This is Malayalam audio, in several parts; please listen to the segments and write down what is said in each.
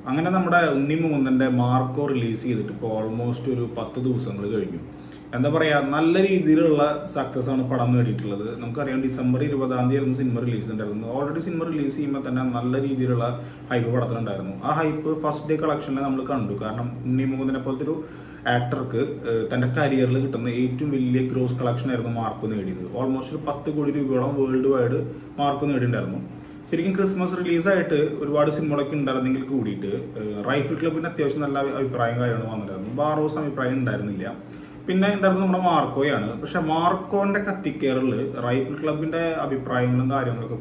അങ്ങനെ നമ്മുടെ ഉണ്ണി മുകുന്ദൻ്റെ മാർക്കോ റിലീസ് ചെയ്തിട്ട് ഇപ്പോൾ ഓൾമോസ്റ്റ് ഒരു 10 ദിവസങ്ങൾ കഴിഞ്ഞു. എന്താ പറയുക, നല്ല രീതിയിലുള്ള സക്സസ് ആണ് പടം നേടിയിട്ടുള്ളത്. നമുക്കറിയാം ഡിസംബർ 20 ആയിരുന്നു സിനിമ റിലീസ് ഉണ്ടായിരുന്നത്. ഓൾറെഡി സിനിമ റിലീസ് ചെയ്യുമ്പോൾ തന്നെ നല്ല രീതിയിലുള്ള ഹൈപ്പ് പടത്തിലുണ്ടായിരുന്നു. ആ ഹൈപ്പ് ഫസ്റ്റ് ഡേ കളക്ഷനിൽ നമ്മൾ കണ്ടു. കാരണം ഉണ്ണി മുകുന്ദനെ പോലത്തെ ഒരു ആക്ടർക്ക് തൻ്റെ കരിയറിൽ കിട്ടുന്ന ഏറ്റവും വലിയ ഗ്രോസ് കളക്ഷൻ ആയിരുന്നു മാർക്കോ നേടിയത്. ഓൾമോസ്റ്റ് ഒരു 10 കോടി രൂപയോളം വേൾഡ് വൈഡ് മാർക്കോ നേടിയിട്ടുണ്ടായിരുന്നു. ശരിക്കും ക്രിസ്മസ് റിലീസായിട്ട് ഒരുപാട് സിനിമകളൊക്കെ ഉണ്ടായിരുന്നെങ്കിൽ കൂടിയിട്ട് റൈഫിൾ ക്ലബിന് അത്യാവശ്യം നല്ല അഭിപ്രായം കാര്യമാണ് വന്നിട്ടുണ്ടായിരുന്നു. ബാറോസ് അഭിപ്രായം ഉണ്ടായിരുന്നില്ല. പിന്നെ ഉണ്ടായിരുന്നത് നമ്മുടെ മാർക്കോയാണ്. പക്ഷെ മാർക്കോന്റെ കത്തിക്കേറിൽ റൈഫിൾ ക്ലബിന്റെ അഭിപ്രായങ്ങളും കാര്യങ്ങളൊക്കെ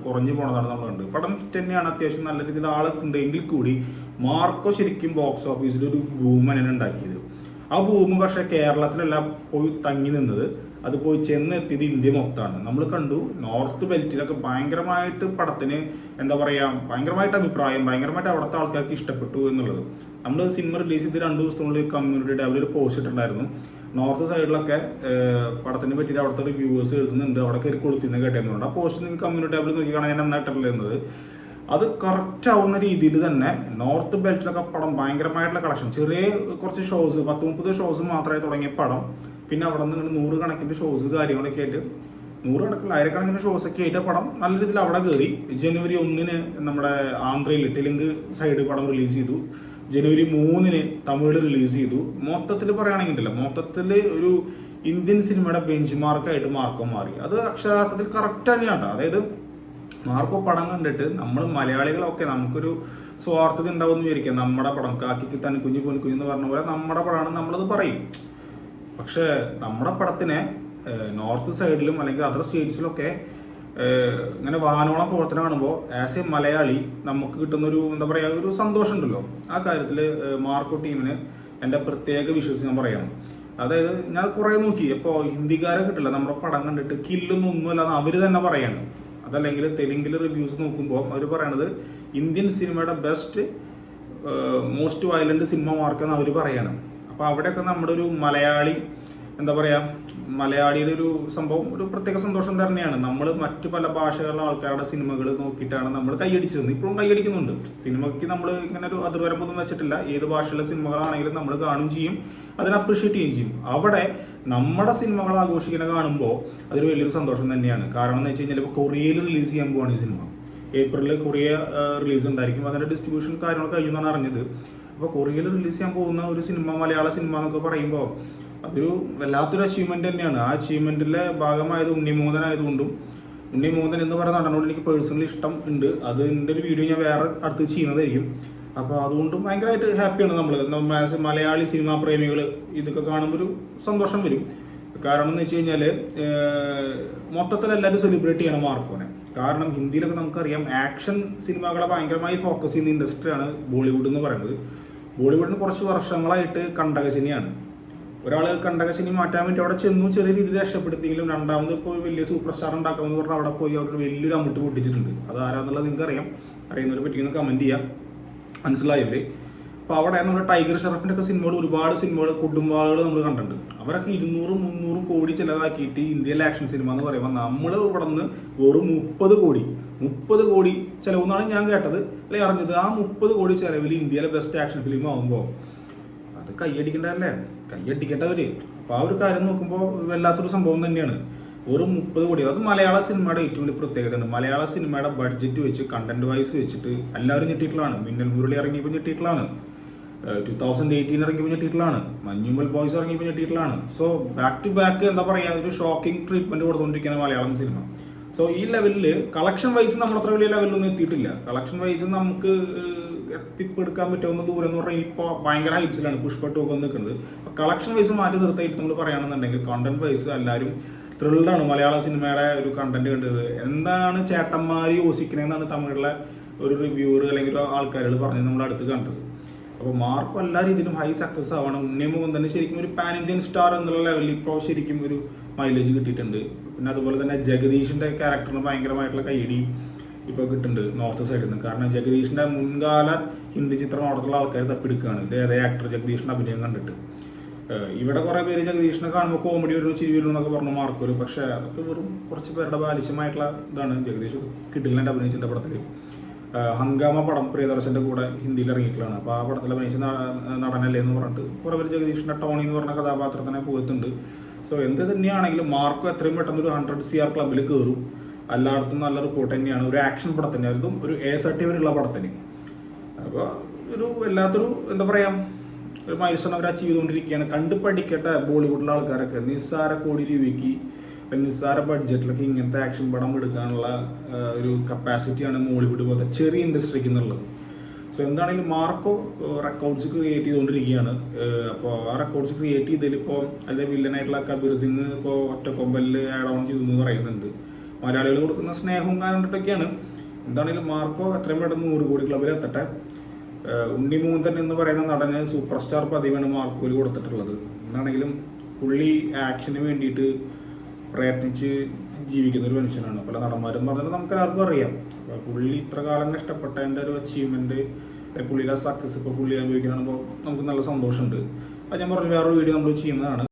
കുറഞ്ഞു പോണതാണ് നമ്മൾ കണ്ടത്. പടം തന്നെയാണ്, അത്യാവശ്യം നല്ല രീതിയിൽ ആളൊക്കെ ഉണ്ടെങ്കിൽ കൂടി മാർക്കോ ശരിക്കും ബോക്സ് ഓഫീസിൽ ഒരു ബൂമനാണ് ഉണ്ടാക്കിയത്. ആ ബൂമ് പക്ഷെ കേരളത്തിലല്ല പോയി തങ്ങി നിന്നത്, അത് പോയി ചെന്നെത്തിയത് ഇന്ത്യ മൊത്തമാണ്. നമ്മൾ കണ്ടു നോർത്ത് ബെൽറ്റിലൊക്കെ ഭയങ്കരമായിട്ട് പടത്തിന് എന്താ പറയുക, ഭയങ്കരമായിട്ട് അഭിപ്രായം, ഭയങ്കരമായിട്ട് അവിടുത്തെ ആൾക്കാർക്ക് ഇഷ്ടപ്പെട്ടു എന്നുള്ളത്. നമ്മൾ സിനിമ റിലീസ് ചെയ്ത് 2 ദിവസത്തിനുള്ളിൽ കമ്മ്യൂണിറ്റിയുടെ അവർ ഒരു പോസ്റ്റ് ഇട്ടിട്ടുണ്ടായിരുന്നു. നോർത്ത് സൈഡിലൊക്കെ പടത്തിനെ പറ്റിയിട്ട് അവിടുത്തെ റിവ്യൂവേഴ്സ് എഴുതുന്നുണ്ട്, അവിടെ കയറി കൊളുത്തിന്ന് കേട്ടതുകൊണ്ട് ആ പോസ്റ്റ് നിങ്ങൾക്ക് കമ്മ്യൂണിറ്റി ടാബിൽ നോക്കി കാണാൻ ഞാൻ നന്നായിട്ടല്ല എന്നത്. അത് കറക്റ്റ് ആവുന്ന രീതിയിൽ തന്നെ നോർത്ത് ബെൽറ്റിലൊക്കെ പടം ഭയങ്കരമായിട്ടുള്ള കളക്ഷൻ, ചെറിയ കുറച്ച് ഷോസ് 10-30 ഷോസ് മാത്രമായി തുടങ്ങിയ പടം പിന്നെ അവിടെ നിന്ന് 100 കണക്കിന് ഷോസ് കാര്യങ്ങളൊക്കെ ആയിട്ട് 100 കണക്കിന് 1000 ഷോസൊക്കെ ആയിട്ട് പടം നല്ല രീതിയിൽ അവിടെ കയറി. ജനുവരി 1 നമ്മുടെ ആന്ധ്രയിൽ തെലുങ്ക് സൈഡ് പടം റിലീസ് ചെയ്തു. ജനുവരി 3 തമിഴിൽ റിലീസ് ചെയ്തു. മൊത്തത്തിൽ പറയുകയാണെങ്കിലല്ല, മൊത്തത്തിൽ ഒരു ഇന്ത്യൻ സിനിമയുടെ ബെഞ്ച് മാർക്കായിട്ട് മാർക്കോ മാറി. അത് അക്ഷരാർത്ഥത്തിൽ കറക്റ്റ് തന്നെയാണ്. അതായത് മാർക്കോ പടം കണ്ടിട്ട് നമ്മൾ മലയാളികളൊക്കെ നമുക്കൊരു സ്വാർത്ഥത ഉണ്ടാവും എന്ന് വിചാരിക്കാം. നമ്മുടെ പടം കാക്കിക്ക് തന്നെ കുഞ്ഞു പൊൻകുഞ്ഞു എന്ന് പറഞ്ഞ പോലെ നമ്മുടെ പടമാണ് നമ്മളത് പറയും. പക്ഷെ നമ്മുടെ പടത്തിനെ നോർത്ത് സൈഡിലും അല്ലെങ്കിൽ അതർ സ്റ്റേറ്റ്സിലൊക്കെ ഇങ്ങനെ വാനോളം പ്രവർത്തനം കാണുമ്പോൾ ആസ് എ മലയാളി നമുക്ക് കിട്ടുന്നൊരു എന്താ പറയുക, ഒരു സന്തോഷം ഉണ്ടല്ലോ. ആ കാര്യത്തിൽ മാർക്കോ ടീമിന് എൻ്റെ പ്രത്യേക വിശ്വസിച്ച് ഞാൻ പറയണം. അതായത് ഞാൻ കുറേ നോക്കി, ഇപ്പോൾ ഹിന്ദിക്കാരെ കിട്ടില്ല നമ്മുടെ പടം കണ്ടിട്ട് കില്ലൊന്നൊന്നുമല്ലാന്ന് അവർ തന്നെ പറയാണ്. അതല്ലെങ്കിൽ തെലുങ്കിൽ റിവ്യൂസ് നോക്കുമ്പോൾ അവർ പറയണത് ഇന്ത്യൻ സിനിമയുടെ ബെസ്റ്റ് മോസ്റ്റ് വയലന്റ് സിനിമ മാർക്കെന്ന് അവർ പറയാണ്. അപ്പോൾ അവിടെയൊക്കെ നമ്മുടെ ഒരു മലയാളി എന്താ പറയുക, മലയാളിയുടെ ഒരു സംഭവം ഒരു പ്രത്യേക സന്തോഷം തന്നെയാണ്. നമ്മൾ മറ്റു പല ഭാഷകളിലെ ആൾക്കാരുടെ സിനിമകൾ നോക്കിയിട്ടാണ് നമ്മൾ കൈയടിച്ചിരുന്നത്, ഇപ്പോഴും കൈയടിക്കുന്നുണ്ട്. സിനിമയ്ക്ക് നമ്മൾ ഇങ്ങനെ ഒരു അതിർവരമ്പൊന്നും വെച്ചിട്ടില്ല. ഏത് ഭാഷയിലെ സിനിമകളാണെങ്കിലും നമ്മൾ കാണുകയും ചെയ്യും, അതിനെ അപ്രീഷിയേറ്റ് ചെയ്യുകയും ചെയ്യും. അവിടെ നമ്മുടെ സിനിമകൾ ആഘോഷിക്കുന്ന കാണുമ്പോൾ അതൊരു വലിയൊരു സന്തോഷം തന്നെയാണ്. കാരണം എന്ന് വെച്ച് കഴിഞ്ഞാൽ ഇപ്പോൾ കൊറിയയിൽ റിലീസ് ചെയ്യാൻ പോവാണ് ഈ സിനിമ. ഏപ്രിലിൽ കൊറിയ റിലീസ് ഉണ്ടായിരിക്കും. അതിൻ്റെ ഡിസ്ട്രിബ്യൂഷൻ കാര്യങ്ങളൊക്കെ കഴിയുമെന്നാണ് അറിഞ്ഞത്. അപ്പോൾ കൊറിയയിൽ റിലീസ് ചെയ്യാൻ പോകുന്ന ഒരു സിനിമ, മലയാള സിനിമ എന്നൊക്കെ പറയുമ്പോൾ അതൊരു വല്ലാത്തൊരു അച്ചീവ്മെന്റ് തന്നെയാണ്. ആ അച്ചീവ്മെന്റിലെ ഭാഗമായത് ഉണ്ണി മുകുന്ദൻ ആയതുകൊണ്ടും, ഉണ്ണി മുകുന്ദൻ എന്ന് പറയുന്ന നടനോട് എനിക്ക് പേഴ്സണലി ഇഷ്ടം ഉണ്ട്. അത് എൻ്റെ ഒരു വീഡിയോ ഞാൻ വേറെ അടുത്ത് ചെയ്യുന്നതായിരിക്കും. അപ്പോൾ അതുകൊണ്ട് ഭയങ്കരമായിട്ട് ഹാപ്പിയാണ് നമ്മൾ മലയാളി സിനിമാ പ്രേമികൾ. ഇതൊക്കെ കാണുമ്പോൾ ഒരു സന്തോഷം വരും. കാരണം എന്ന് വെച്ച് കഴിഞ്ഞാൽ മൊത്തത്തിൽ എല്ലാവരും സെലിബ്രേറ്റ് ചെയ്യണം മാർക്കോനെ. കാരണം ഹിന്ദിയിലൊക്കെ നമുക്കറിയാം ആക്ഷൻ സിനിമകളെ ഭയങ്കരമായി ഫോക്കസ് ചെയ്യുന്ന ഇൻഡസ്ട്രിയാണ് ബോളിവുഡ് എന്ന് പറയുന്നത്. ബോളിവുഡിന് കുറച്ച് വർഷങ്ങളായിട്ട് കണ്ടകശനിയാണ്. ഒരാൾ കണ്ടകശനി മാറ്റാൻ വേണ്ടി അവിടെ ചെന്നു, ചെറിയ രീതിയിൽ രക്ഷപ്പെടുത്തിയെങ്കിലും രണ്ടാമത് ഇപ്പോൾ വലിയ സൂപ്പർ സ്റ്റാർ ഉണ്ടാക്കാമെന്ന് പറഞ്ഞാൽ അവിടെ പോയി അവിടെ വലിയൊരു അമ്മിട്ട് പൊട്ടിച്ചിട്ടുണ്ട്. അത് ആരാന്നുള്ളത് നിങ്ങൾക്ക് അറിയാം, അറിയുന്നവരെ പറ്റിയൊന്ന് കമൻറ്റ് ചെയ്യാം, മനസ്സിലായവർ. അപ്പോൾ അവിടെ നമ്മുടെ ടൈഗർ ഷറഫിൻ്റെ ഒക്കെ സിനിമകൾ, ഒരുപാട് സിനിമകൾ, കുടുംബാളുകൾ നമ്മൾ കണ്ടിട്ടുണ്ട്. അവരൊക്കെ 200-300 കോടി ചിലവാക്കിയിട്ട് ഇന്ത്യയിലെ ആക്ഷൻ സിനിമ എന്ന് പറയുമ്പോൾ നമ്മൾ ഇവിടെ നിന്ന് വെറും 30 കോടി ചിലവെന്നാണ് ഞാൻ കേട്ടത്, അല്ലെങ്കിൽ അറിഞ്ഞത്. ആ 30 കോടി ചിലവിൽ ഇന്ത്യയിലെ ബെസ്റ്റ് ആക്ഷൻ ഫിലിം ആകുമ്പോൾ അത് കൈയടിക്കേണ്ടതല്ലേ, കൈയടിക്കേണ്ടവര്. അപ്പോൾ ആ ഒരു കാര്യം നോക്കുമ്പോൾ വല്ലാത്തൊരു സംഭവം തന്നെയാണ്. വെറും 30 കോടി. അത് മലയാള സിനിമയുടെ ഏറ്റവും വലിയ പ്രത്യേകതയാണ്. മലയാള സിനിമയുടെ ബഡ്ജറ്റ് വെച്ച്, കണ്ടന്റ് വൈസ് വെച്ചിട്ട് എല്ലാവരും ഞെട്ടിയിട്ടുള്ളതാണ്. മിന്നൽ മുരളി ഇറങ്ങിയപ്പോൾ ഞെട്ടിയിട്ടുള്ളതാണ്, 2018 ഇറങ്ങിയപ്പോൾ ഞെട്ടിയിട്ടുള്ളതാണ്, മഞ്ഞുമൽ ബോയ്സ് ഇറങ്ങിയപ്പോൾ ഞെട്ടിയിട്ടുള്ളതാണ്. സോ ബാക്ക് ടു ബാക്ക് എന്താ പറയുക, ഒരു ഷോക്കിംഗ് ട്രീറ്റ്മെന്റ് കൊടുത്തുകൊണ്ടിരിക്കുന്ന മലയാളം സിനിമ. സോ ഈ ലെവലിൽ കളക്ഷൻ വൈസ് നമ്മൾ അത്ര വലിയ ലെവലിലൊന്നും എത്തിയിട്ടില്ല. കളക്ഷൻ വൈസ് നമുക്ക് എത്തിപ്പെടുക്കാൻ പറ്റുന്ന ദൂരം എന്ന് പറഞ്ഞാൽ ഇപ്പോൾ ഭയങ്കര ഹൈറ്റ്സിലാണ് പുഷ്പ 2 ഒക്കെ നിൽക്കുന്നത്. അപ്പോൾ കളക്ഷൻ വൈസ് മാറ്റി നിർത്തിയിട്ട് നമ്മൾ പറയുകയാണെന്നുണ്ടെങ്കിൽ കണ്ടന്റ് വൈസ് എല്ലാവരും ത്രില്ഡാണ് മലയാള സിനിമയുടെ ഒരു കണ്ടന്റ് കണ്ടത്. എന്താണ് ചേട്ടന്മാർ യോസിക്കണെന്നാണ് തമിഴിലെ ഒരു റിവ്യൂവർ അല്ലെങ്കിൽ ആൾക്കാരുകൾ പറഞ്ഞത് നമ്മൾ അടുത്ത് കണ്ടത്. അപ്പോൾ മാർക്കോ എല്ലാ രീതിയിലും ഹൈ സക്സസ് ആവണം. ഉണ്ണി മുകുന്ദന് ശരിക്കും ഒരു പാൻ ഇന്ത്യൻ സ്റ്റാർ എന്നുള്ള ലെവലിൽ ഇപ്പോൾ ശരിക്കും ഒരു മൈലേജ് കിട്ടിയിട്ടുണ്ട്. പിന്നെ അതുപോലെ തന്നെ ജഗദീഷിൻ്റെ ക്യാരക്ടറിന് ഭയങ്കരമായിട്ടുള്ള കൈയടി ഇപ്പോൾ കിട്ടുന്നുണ്ട് നോർത്ത് സൈഡിൽ നിന്ന്. കാരണം ജഗദീഷിൻ്റെ മുൻകാല ഹിന്ദി ചിത്രം അവിടുത്തെ ആൾക്കാർ തപ്പിയെടുക്കുകയാണ്. ഇത് ഏതേ ആക്ടർ ജഗദീഷിൻ്റെ അഭിനയം കണ്ടിട്ട്. ഇവിടെ കുറേ പേര് ജഗദീഷിനെ കാണുമ്പോൾ കോമഡി വരും, ചിരി വരും എന്നൊക്കെ പറഞ്ഞു മാർക്കോര്. പക്ഷേ അതൊക്കെ വെറും കുറച്ച് പേരുടെ ബാലിശമായിട്ടുള്ള ഇതാണ്. ജഗദീഷ് കിട്ടില്ല എൻ്റെ അഭിനയിച്ചിൻ്റെ പടത്തിൽ. ഹംഗാമ പടം പ്രിയദർശൻ്റെ കൂടെ ഹിന്ദിയിൽ ഇറങ്ങിയിട്ടുള്ളതാണ്. അപ്പോൾ ആ പടത്തിൽ അഭിനയിച്ച നടനല്ലേ എന്ന് പറഞ്ഞിട്ട് കുറേ പേര് ജഗദീഷിൻ്റെ ടോണി എന്ന് പറഞ്ഞ കഥാപാത്രത്തിനെ പോയിട്ടുണ്ട്. സോ എന്ത് തന്നെയാണെങ്കിലും മാർക്കോ എത്രയും പെട്ടെന്ന് ഒരു 100 CR ക്ലബിൽ കയറും. എല്ലായിടത്തും നല്ല റിപ്പോർട്ട് തന്നെയാണ്. ഒരു ആക്ഷൻ പടത്തിന്, അതും ഒരു A സർട്ടിഫിക്കറ്റ് ഉള്ള പടത്തിന്. അപ്പോൾ ഒരു വല്ലാത്തൊരു എന്താ പറയുക, ഒരു മൈൽസ്റ്റോൺ അവർ അച്ചീവ് ചെയ്തുകൊണ്ടിരിക്കുകയാണ്. കണ്ട് പഠിക്കട്ടെ ബോളിവുഡിലെ ആൾക്കാരൊക്കെ. നിസ്സാര കോടി രൂപയ്ക്ക് നിസ്സാര ബഡ്ജറ്റിലൊക്കെ ഇങ്ങനത്തെ ആക്ഷൻ പടം എടുക്കാനുള്ള ഒരു കപ്പാസിറ്റിയാണ് മോളിവുഡ് പോലത്തെ ചെറിയ ഇൻഡസ്ട്രിക്ക് എന്നുള്ളത്. സോ എന്താണെങ്കിലും മാർക്കോ റെക്കോർഡ്സ് ക്രിയേറ്റ് ചെയ്തുകൊണ്ടിരിക്കുകയാണ്. അപ്പോൾ ആ റെക്കോർഡ്സ് ക്രിയേറ്റ് ചെയ്തതിൽ ഇപ്പോൾ അതിലെ വില്ലനായിട്ടുള്ള കബീർ സിംഗ് ഇപ്പോൾ ഒറ്റക്കൊമ്പലിൽ ആഡ് ഓൺ ചെയ്തു എന്ന് പറയുന്നുണ്ട്. മലയാളികൾ കൊടുക്കുന്ന സ്നേഹവും കണ്ടിട്ടൊക്കെയാണ്. എന്താണെങ്കിലും മാർക്കോ എത്രയും പെട്ടെന്ന് 100 കോടി ക്ലബിൽ എത്തട്ടെ. ഉണ്ണി മൂന്തൻ എന്ന് പറയുന്ന നടന് സൂപ്പർ സ്റ്റാർ പതിവാണ് മാർക്കോയിൽ കൊടുത്തിട്ടുള്ളത്. എന്താണെങ്കിലും പുള്ളി ആക്ഷന് വേണ്ടിയിട്ട് പ്രയത്നിച്ച് ജീവിക്കുന്ന ഒരു മനുഷ്യനാണ്. പല നടന്മാരും പറഞ്ഞത് നമുക്ക് എല്ലാവർക്കും അറിയാം. അപ്പോൾ പുള്ളി ഇത്ര കാലം കഷ്ടപ്പെട്ടതിൻ്റെ ഒരു അച്ചീവ്മെൻറ്റ്, പുള്ളിയുടെ സക്സസ് ഇപ്പോൾ പുള്ളി അനുഭവിക്കുകയാണെങ്കിൽ നമുക്ക് നല്ല സന്തോഷമുണ്ട്. അത് ഞാൻ പറഞ്ഞു വേറൊരു വീഡിയോ നമ്മൾ ചെയ്യുന്നതാണ്.